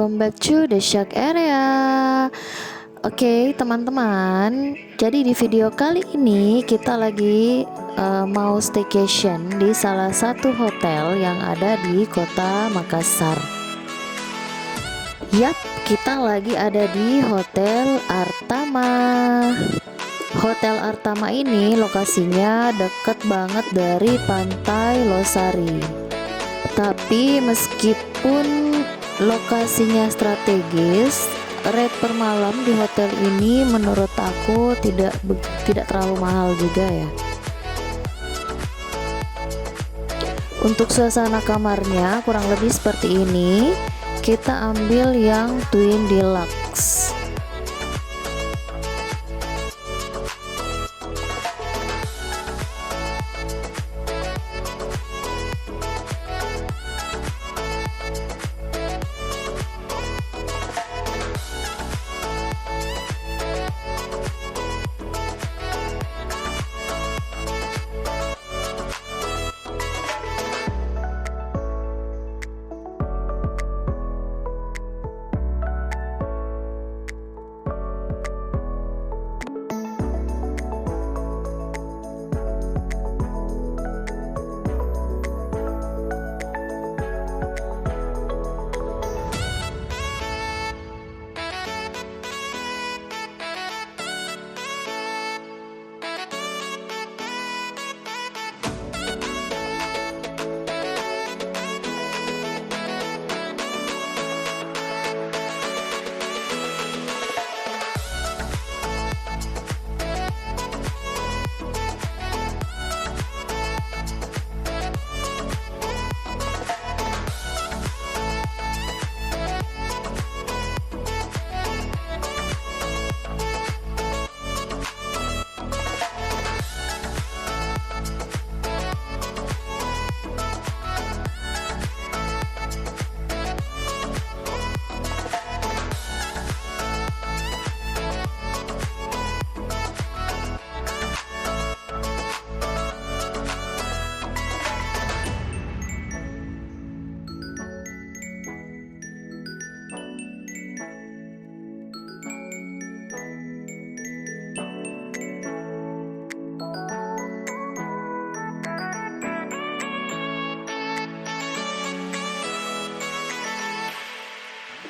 welcome back to the Shark Area. Oke, teman-teman, jadi di video kali ini kita lagi mau staycation di salah satu hotel yang ada di kota Makassar. Yap, kita lagi ada di Hotel Artama. Hotel Artama ini lokasinya deket banget dari Pantai Losari. Tapi meskipun lokasinya strategis, rate per malam di hotel ini menurut aku tidak terlalu mahal juga ya. Untuk suasana kamarnya kurang lebih seperti ini. Kita ambil yang Twin Deluxe.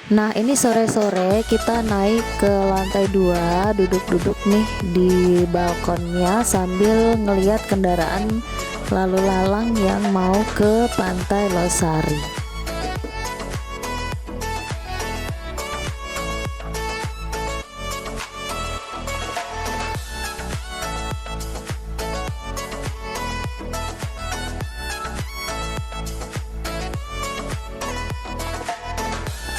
Nah, ini sore-sore kita naik ke lantai 2, duduk-duduk nih di balkonnya sambil ngeliat kendaraan lalu lalang yang mau ke Pantai Losari.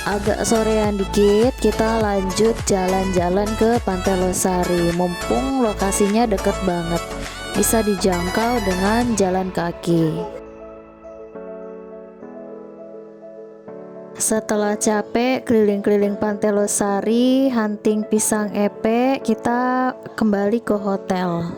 Agak sorean dikit, kita lanjut jalan-jalan ke Pantai Losari. Mumpung lokasinya deket banget, bisa dijangkau dengan jalan kaki. Setelah capek keliling-keliling Pantai Losari, hunting pisang epe, kita kembali ke hotel.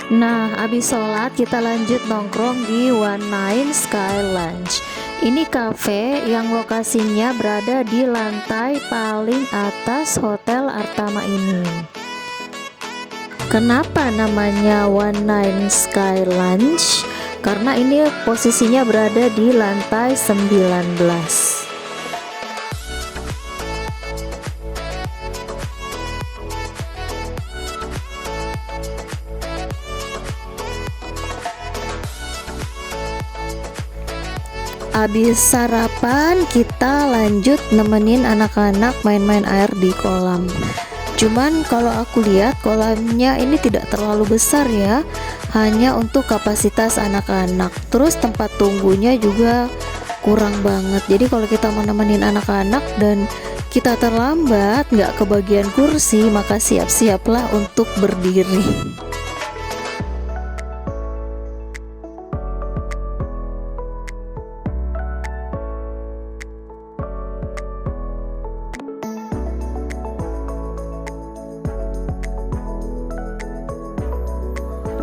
Nah, habis sholat kita lanjut nongkrong di One Nine Sky Lounge. Ini cafe yang lokasinya berada di lantai paling atas Hotel Artama ini. Kenapa namanya One Nine Sky Lounge? Karena ini posisinya berada di lantai 19. Habis sarapan kita lanjut nemenin anak-anak main-main air di kolam. Cuman kalau aku lihat kolamnya ini tidak terlalu besar ya, hanya untuk kapasitas anak-anak. Terus tempat tunggunya juga kurang banget. Jadi kalau kita mau nemenin anak-anak dan kita terlambat nggak kebagian kursi, maka siap-siaplah untuk berdiri.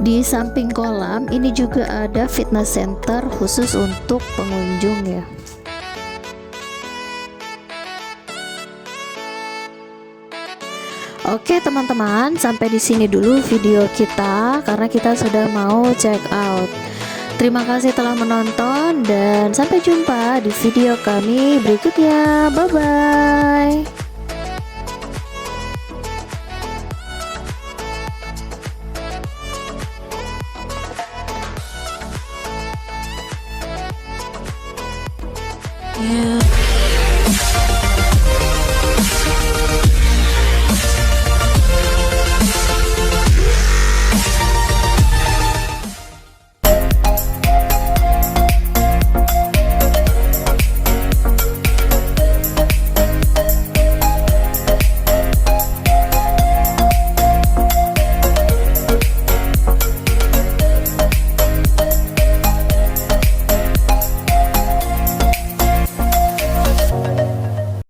Di samping kolam ini juga ada fitness center khusus untuk pengunjung ya. Oke teman-teman, sampai di sini dulu video kita karena kita sudah mau check out. Terima kasih telah menonton dan sampai jumpa di video kami berikutnya. Bye bye. Yeah.